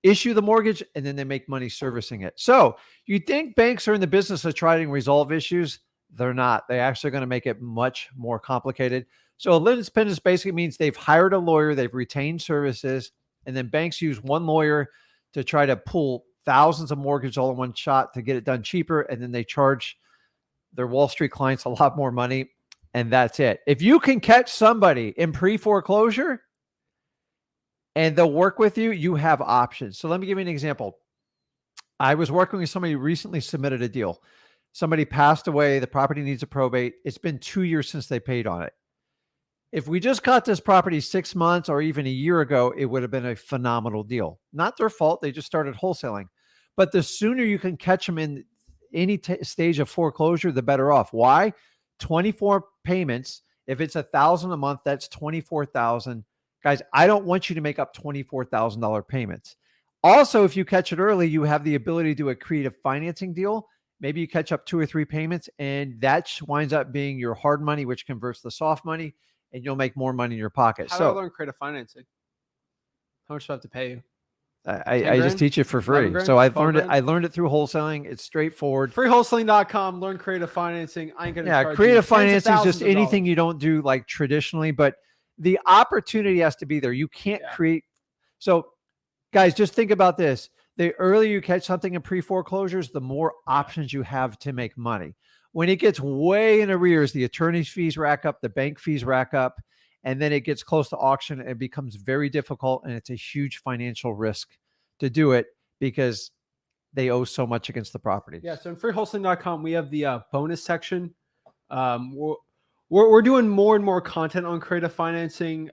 issue the mortgage, and then they make money servicing it. So you think banks are in the business of trying to resolve issues? They're not. They're actually going to make it much more complicated. So a lis pendens basically means they've hired a lawyer, they've retained services, and then banks use one lawyer to try to pull thousands of mortgages all in one shot to get it done cheaper. And then they charge their Wall Street clients a lot more money. And that's it. If you can catch somebody in pre-foreclosure and they'll work with you, you have options. So let me give you an example. I was working with somebody who recently submitted a deal. Somebody passed away. The property needs a probate. It's been 2 years since they paid on it. If we just got this property 6 months or even a year ago, it would have been a phenomenal deal. Not their fault. They just started wholesaling. But the sooner you can catch them in any stage of foreclosure, the better off. Why? 24 payments. If it's $1,000 a month, that's 24,000. Guys, I don't want you to make up $24,000 payments. Also, if you catch it early, you have the ability to do a creative financing deal. Maybe you catch up 2 or 3 payments, and that winds up being your hard money, which converts to soft money, and you'll make more money in your pocket. How do I learn creative financing? How much do I have to pay you? I just teach it for free. So I learned it through wholesaling. It's straightforward. Freewholesaling.com. Learn creative financing. I ain't gonna charge creative you financing is just anything you don't do like traditionally, but the opportunity has to be there. You can't create. So guys, just think about this. The earlier you catch something in pre-foreclosures, the more options you have to make money. When it gets way in arrears, the attorney's fees rack up, the bank fees rack up, and then it gets close to auction and it becomes very difficult, and it's a huge financial risk to do it because they owe so much against the property. Yeah, so in freewholesaling.com, we have the bonus section. We're doing more and more content on creative financing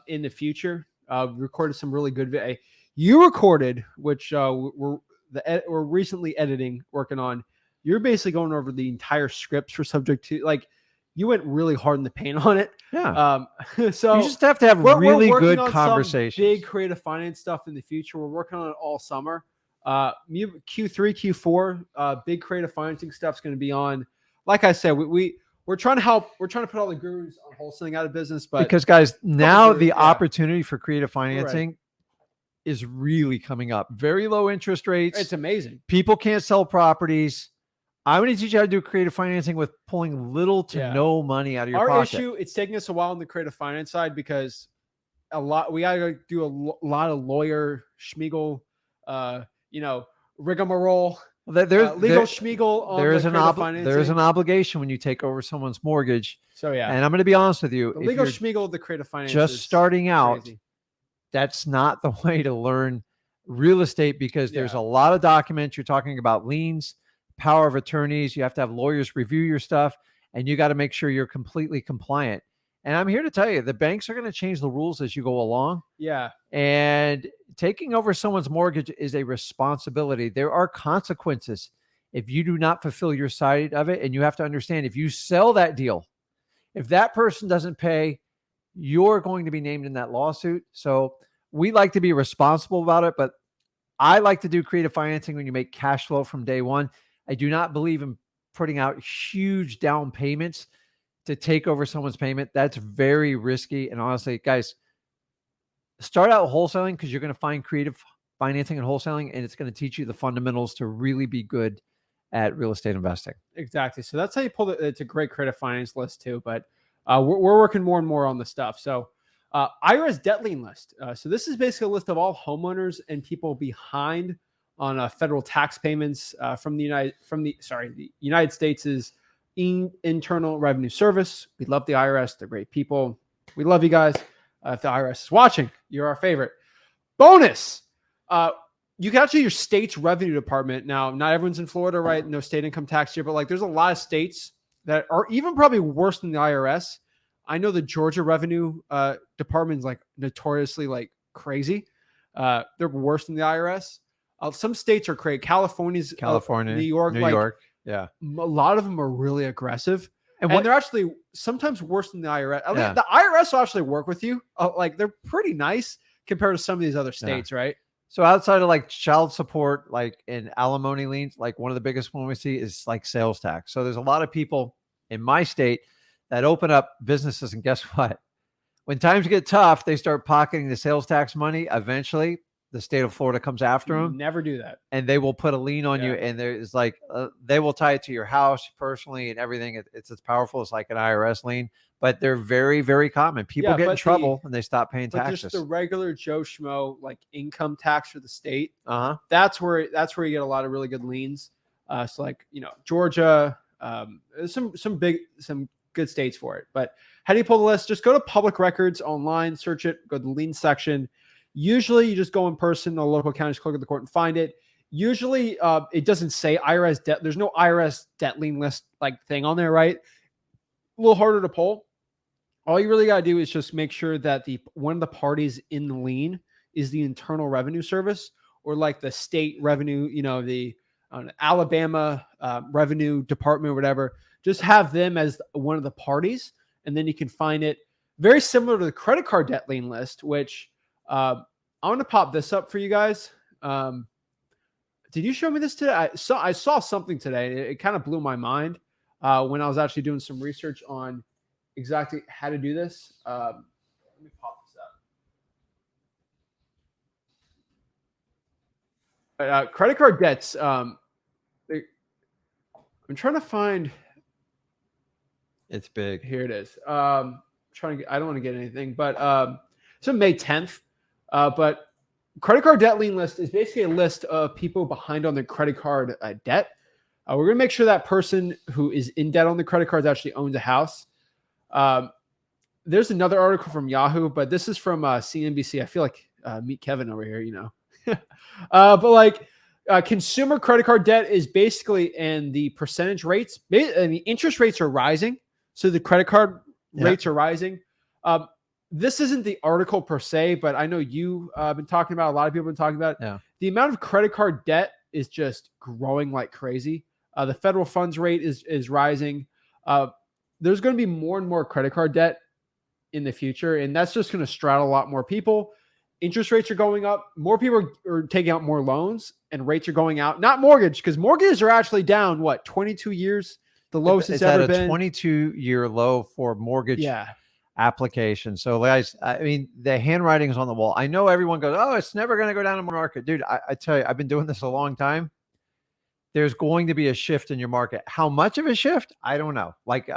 in the future. Recorded some really good you recorded, which we're recently working on. You're basically going over the entire scripts for subject to, like, you went really hard in the paint on it. Yeah. So you just have to have really good conversations. Big creative finance stuff in the future. We're working on it all summer. Q3, Q4, big creative financing stuff's going to be on. Like I said, we're trying to help. We're trying to put all the gurus on wholesaling out of business, but because guys, now the opportunity for creative financing is really coming up. Very low interest rates. It's amazing. People can't sell properties. I'm going to teach you how to do creative financing with pulling little to no money out of your pocket. Our issue, it's taking us a while on the creative finance side because we got to do a lot of lawyer schmiegel, rigmarole. Legal schmiegel on there's an obligation when you take over someone's mortgage. So and I'm going to be honest with you, the legal schmiegel of the creative finance just starting out, crazy. That's not the way to learn real estate because there's a lot of documents. You're talking about liens, power of attorneys. You have to have lawyers review your stuff, and you got to make sure you're completely compliant. And I'm here to tell you, the banks are going to change the rules as you go along. Yeah. And taking over someone's mortgage is a responsibility. There are consequences if you do not fulfill your side of it. And you have to understand, if you sell that deal, if that person doesn't pay, you're going to be named in that lawsuit. So we like to be responsible about it, but I like to do creative financing when you make cash flow from day one. I do not believe in putting out huge down payments to take over someone's payment. That's very risky. And honestly, guys, start out wholesaling because you're going to find creative financing and wholesaling, and it's going to teach you the fundamentals to really be good at real estate investing. Exactly. So that's how you pull it. It's a great creative finance list too, but we're working more and more on the stuff. So IRS debt lien list. So this is basically a list of all homeowners and people behind on federal tax payments from the United States' Internal Revenue Service. We love the IRS. They're great people. We love you guys. If the IRS is watching, you're our favorite. Bonus. you can actually your state's revenue department. Now, not everyone's in Florida, right? No state income tax here, but like there's a lot of states that are even probably worse than the IRS. I know the Georgia revenue department is like notoriously like crazy. They're worse than the IRS. Some states are crazy. California, New York, yeah. A lot of them are really aggressive. And they're actually sometimes worse than the IRS. At least the IRS will actually work with you. Like they're pretty nice compared to some of these other states, right? So outside of like child support, like in alimony liens, like one of the biggest one we see is like sales tax. So there's a lot of people in my state that open up businesses, and guess what? When times get tough, they start pocketing the sales tax money. Eventually, the state of Florida comes after them. Never do that. And they will put a lien on you, and there's like they will tie it to your house personally and everything. It's as powerful as like an IRS lien, but they're very, very common. People get in trouble and they stop paying taxes. Just the regular Joe Schmo like income tax for the state. Uh-huh. That's where you get a lot of really good liens. So like Georgia, some good states for it. But how do you pull the list? Just go to public records online, search it, go to the lien section. Usually you just go in person, the local county, just click at the court and find it. Usually it doesn't say IRS debt. There's no IRS debt lien list like thing on there, right? A little harder to pull. All you really got to do is just make sure that one of the parties in the lien is the Internal Revenue Service or like the state revenue, the Alabama Revenue Department or whatever. Just have them as one of the parties, and then you can find it. Very similar to the credit card debt lien list, which I'm going to pop this up for you guys. Did you show me this today? I saw something today. It kind of blew my mind when I was actually doing some research on exactly how to do this. Let me pop this up. Credit card debts. I'm trying to find. It's big. Here it is. I don't want to get anything, but so May 10th. But credit card debt lien list is basically a list of people behind on their credit card debt. We're going to make sure that person who is in debt on the credit cards actually owns a house. There's another article from Yahoo, but this is from CNBC. I feel like meet Kevin over here, but like consumer credit card debt is basically, and the percentage rates, and the interest rates are rising. So the credit card rates are rising. This isn't the article per se, but I know you've been talking about, a lot of people have been talking about it. The amount of credit card debt is just growing like crazy. The federal funds rate is rising. There's going to be more and more credit card debt in the future, and that's just going to straddle a lot more people. Interest rates are going up. More people are taking out more loans, and rates are going out. Not mortgage, because mortgages are actually down, 22 years? The lowest it's ever been. 22-year low for mortgage application. So guys, I mean, the handwriting is on the wall. I know everyone goes, oh, it's never going to go down in the market. Dude, I tell you, I've been doing this a long time. There's going to be a shift in your market. How much of a shift? I don't know. Like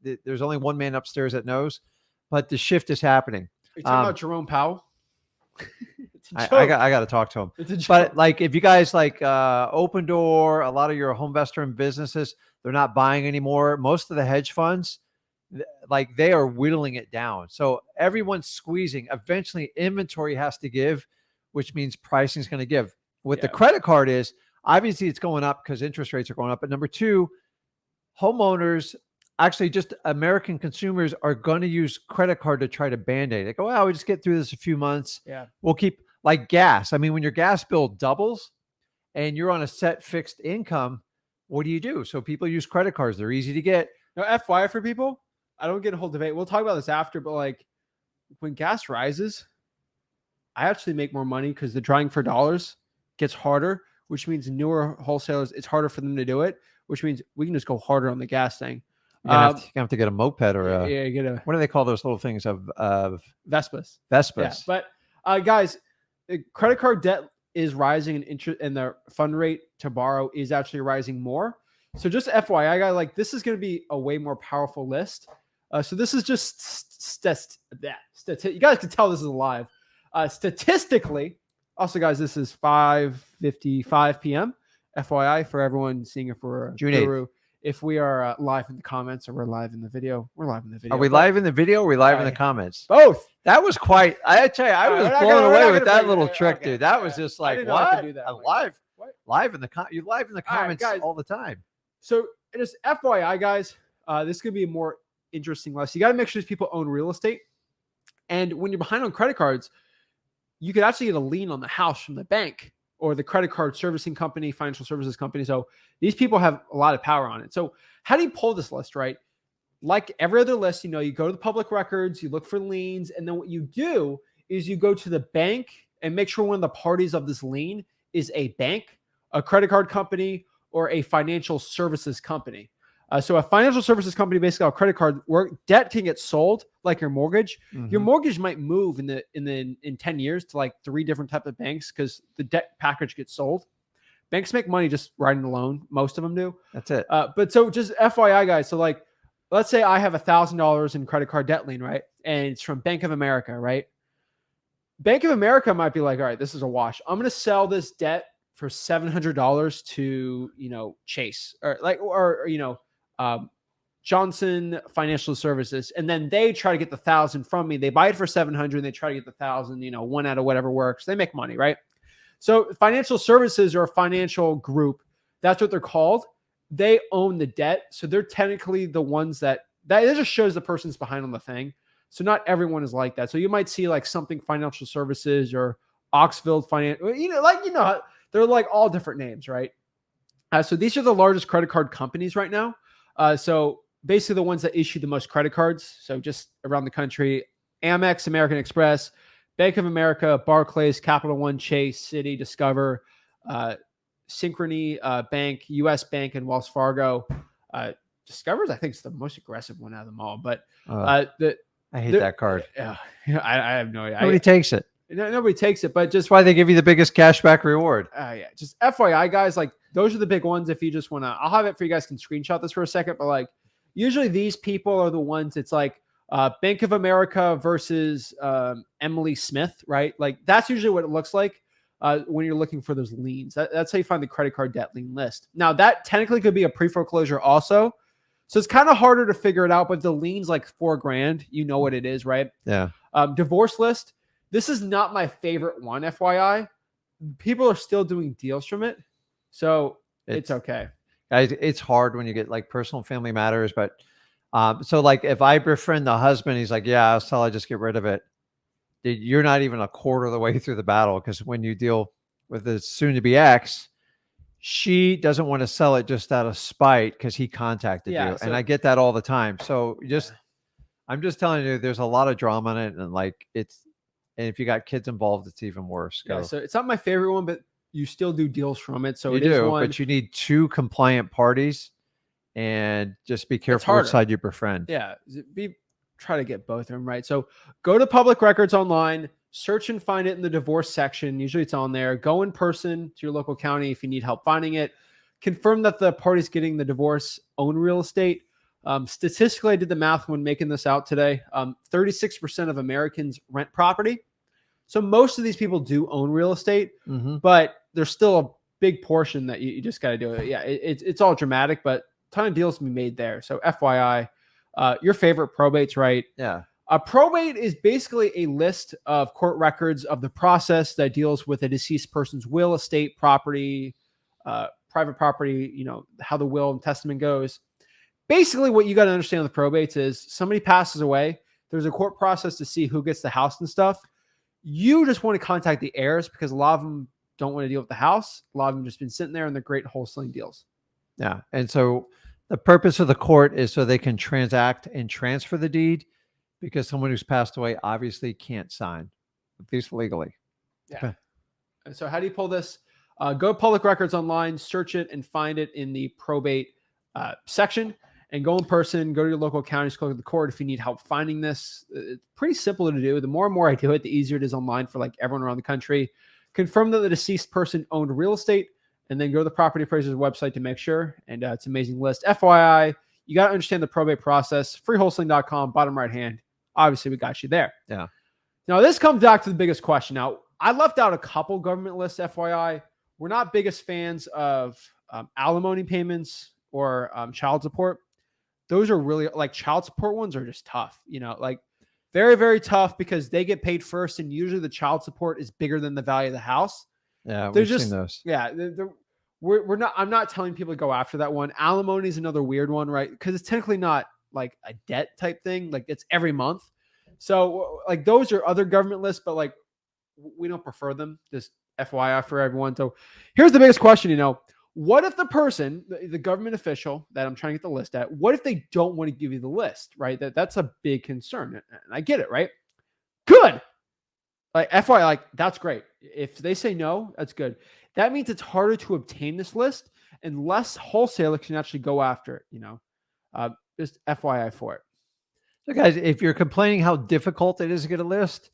there's only one man upstairs that knows, but the shift is happening. Are you talking about Jerome Powell? I got to talk to him. But like, if you guys like Open Door, a lot of your home investor and businesses, they're not buying anymore. Most of the hedge funds, like they are whittling it down. So everyone's squeezing. Eventually inventory has to give, which means pricing is going to give. With the credit card is, obviously it's going up because interest rates are going up. But number two, homeowners, actually just American consumers, are going to use credit card to try to band-aid. They go, well, we just get through this a few months. Yeah. We'll keep, like gas. I mean, when your gas bill doubles and you're on a set fixed income, what do? So people use credit cards. They're easy to get. Now, FYI for people, I don't get a whole debate. We'll talk about this after, but like when gas rises, I actually make more money because the drawing for dollars gets harder, which means newer wholesalers, it's harder for them to do it, which means we can just go harder on the gas thing. You're gonna have to get a moped or get a, what do they call those little things of Vespas? Yeah, but guys, the credit card debt is rising, and interest and the fund rate to borrow is actually rising more. So just FYI, guys, like this is going to be a way more powerful list. So this is just you guys can tell this is live. Statistically, also guys, this is 5:55 p.m. FYI for everyone seeing it for June 8th. if we are live in the comments or we're live in the video. We're live in the video. Are we live in the video or are we live in the Yeah. commens? Both. That was quite, I tell you, I All right, was we're not blown gonna- we're away not with gonna that bring- little okay, trick, dude. That was yeah. just I like, didn't know I could what? do that. I'm Like, live, what? live in the you live in the All right, comments guys. all the time. So just FYI, guys, this could be a more interesting lesson. You got to make sure these people own real estate. And when you're behind on credit cards, you could actually get a lien on the house from the bank or the credit card servicing company, financial services company. So these people have a lot of power on it. So how do you pull this list, right? Like every other list, you go to the public records, you look for liens, and then what you do is you go to the bank and make sure one of the parties of this lien is a bank, a credit card company, or a financial services company. So a financial services company, basically, a credit card where debt can get sold, like your mortgage. Your mortgage might move in 10 years to like 3 different types of banks because the debt package gets sold. Banks make money just writing a loan. Most of them do. That's it. But so just FYI, guys. So like, let's say I have $1,000 in credit card debt lien, right? And it's from Bank of America, right? Bank of America might be like, all right, this is a wash. I'm going to sell this debt for $700 to, Chase or Johnson Financial Services. And then they try to get the 1,000 from me. They buy it for 700 and they try to get the 1,000, one out of whatever works. They make money, right? So financial services or a financial group, that's what they're called. They own the debt. So they're technically the ones that it just shows the person's behind on the thing. So not everyone is like that. So you might see like something financial services or Oxfield Finance, they're like all different names, right? So these are the largest credit card companies right now. So basically the ones that issue the most credit cards. So just around the country, Amex, American Express, Bank of America, Barclays, Capital One, Chase, Citi, Discover, Synchrony Bank, US Bank, and Wells Fargo. Discover's, I think, is the most aggressive one out of them all. But I hate that card. I have no idea. Nobody takes it. Nobody takes it, but just That's why they give you the biggest cashback reward. Just FYI, guys, like those are the big ones. If you just want to, I'll have it for you guys can screenshot this for a second. But like, usually these people are the ones. It's like Bank of America versus Emily Smith, right? Like that's usually what it looks like when you're looking for those liens. That's how you find the credit card debt lien list. Now that technically could be a pre-foreclosure also. So it's kind of harder to figure it out, but the lien's like $4,000. You know what it is, right? Yeah. Divorce list. This is not my favorite one, FYI. People are still doing deals from it. So it's okay. It's hard when you get like personal family matters. But so like if I befriend the husband, he's like, yeah, I'll sell, I just get rid of it. You're not even a quarter of the way through the battle because when you deal with the soon to be ex, she doesn't want to sell it just out of spite because he contacted you. And I get that all the time. So I'm just telling you, there's a lot of drama in it. And like and if you got kids involved, it's even worse. Yeah, so it's not my favorite one, but you still do deals from it. So you do, but you need 2 compliant parties and just be careful which side you befriend. Yeah. Try to get both of them right. So go to public records online, search and find it in the divorce section. Usually it's on there. Go in person to your local county if you need help finding it. Confirm that the parties getting the divorce own real estate. Statistically, I did the math when making this out today. 36% of Americans rent property. So most of these people do own real estate, but there's still a big portion that you just got to do it. Yeah, it's all dramatic, but a ton of deals can be made there. So FYI, your favorite probates, right? Yeah. A probate is basically a list of court records of the process that deals with a deceased person's will, estate, property, private property, how the will and testament goes. Basically, what you got to understand with probates is somebody passes away. There's a court process to see who gets the house and stuff. You just want to contact the heirs because a lot of them don't want to deal with the house. A lot of them just been sitting there and they're great wholesaling deals. Yeah. And so the purpose of the court is so they can transact and transfer the deed because someone who's passed away obviously can't sign, at least legally. Yeah. Okay. And so how do you pull this? Go to public records online, search it and find it in the probate section. And go in person, go to your local county, go to the court if you need help finding this. It's pretty simple to do. The more and more I do it, the easier it is online for like everyone around the country. Confirm that the deceased person owned real estate, and then go to the property appraiser's website to make sure. And it's an amazing list. FYI, you got to understand the probate process. Freewholesaling.com, bottom right hand. Obviously, we got you there. Yeah. Now, this comes back to the biggest question. Now, I left out a couple government lists, FYI. We're not biggest fans of alimony payments or child support, those are really like child support ones are just tough, like very, very tough because they get paid first. And usually the child support is bigger than the value of the house. Yeah, They're we've seen just, those. yeah, we're not, I'm not telling people to go after that one. Alimony is another weird one, right? Because it's technically not like a debt type thing. Like it's every month. So like those are other government lists, but like we don't prefer them. Just FYI for everyone. So here's the biggest question, what if the person, the government official that I'm trying to get the list at, what if they don't want to give you the list, right? That's a big concern. And I get it, right? Good. Like FYI, like that's great. If they say no, that's good. That means it's harder to obtain this list and less wholesalers can actually go after it, just FYI for it. So guys, if you're complaining how difficult it is to get a list,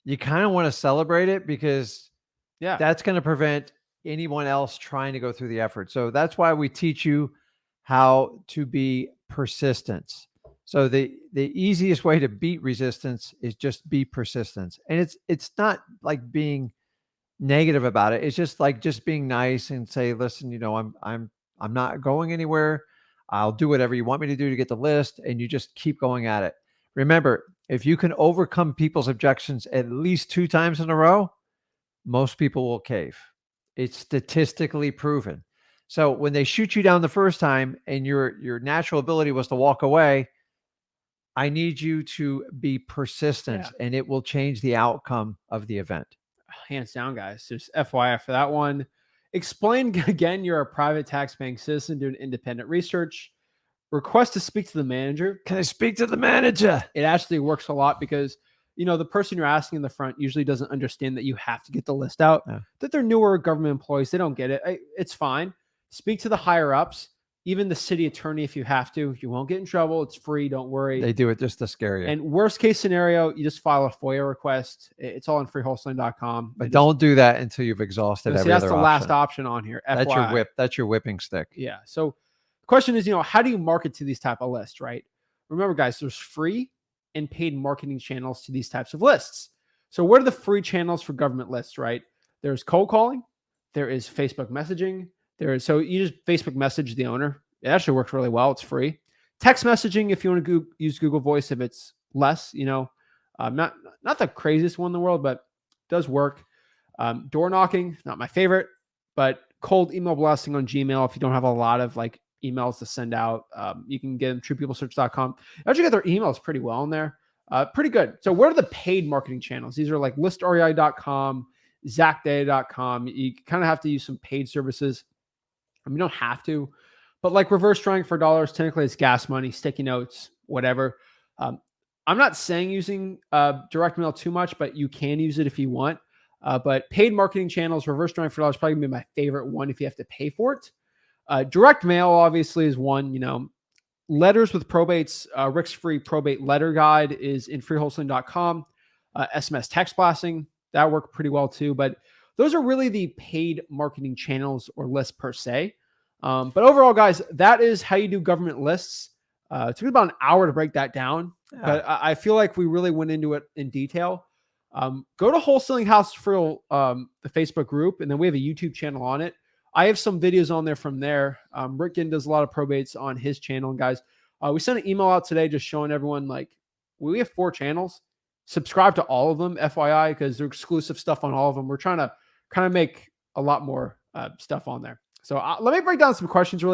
you kind of want to celebrate it because that's going to prevent anyone else trying to go through the effort. So that's why we teach you how to be persistent. So the easiest way to beat resistance is just be persistent. And it's not like being negative about it. It's just like just being nice and say, listen, I'm not going anywhere. I'll do whatever you want me to do to get the list, and you just keep going at it. Remember, if you can overcome people's objections at least 2 times in a row, most people will cave. It's statistically proven. So when they shoot you down the first time and your natural ability was to walk away, I need you to be persistent, and it will change the outcome of the event. Hands down, guys. Just FYI for that one. Explain again, you're a private tax-paying citizen doing independent research. Request to speak to the manager. Can I speak to the manager? It actually works a lot because, the person you're asking in the front usually doesn't understand that you have to get the list out, that they're newer government employees. They don't get it. It's fine. Speak to the higher ups, even the city attorney if you have to. You won't get in trouble. It's free. Don't worry. They do it just to scare you. And worst case scenario, you just file a FOIA request. It's all on freewholesaling.com. But don't do that until you've exhausted every other option. That's the last option on here. That's your whip. That's your whipping stick. Yeah. So the question is, how do you market to these type of lists, right? Remember, guys, there's free and paid marketing channels to these types of lists. So what are the free channels for government lists, right? There's cold calling. There is Facebook messaging. So you just Facebook message the owner. It actually works really well. It's free. Text messaging, if you want to use Google Voice, if it's less, not the craziest one in the world, but it does work. Door knocking, not my favorite, but cold email blasting on Gmail. If you don't have a lot of like emails to send out, you can get them truepeoplesearch.com. Actually get their emails pretty well in there. Pretty good. So what are the paid marketing channels? These are like listrei.com, zachdata.com. You kind of have to use some paid services. You don't have to, but like reverse drawing for dollars, technically it's gas money, sticky notes, whatever. I'm not saying using direct mail too much, but you can use it if you want. But paid marketing channels, reverse drawing for dollars, probably gonna be my favorite one if you have to pay for it. Direct mail obviously is one. Letters with probates, Rick's free probate letter guide is in freewholesaling.com. SMS text blasting, that worked pretty well too. But those are really the paid marketing channels or lists per se. But overall, guys, that is how you do government lists. It took about an hour to break that down, but I feel like we really went into it in detail. Go to Wholesaling House for the Facebook group, and then we have a YouTube channel on it. I have some videos on there from there. Rick Ginn does a lot of probates on his channel. And guys, we sent an email out today just showing everyone, like, we have 4 channels. Subscribe to all of them, FYI, because they're exclusive stuff on all of them. We're trying to kind of make a lot more stuff on there. So let me break down some questions really quick.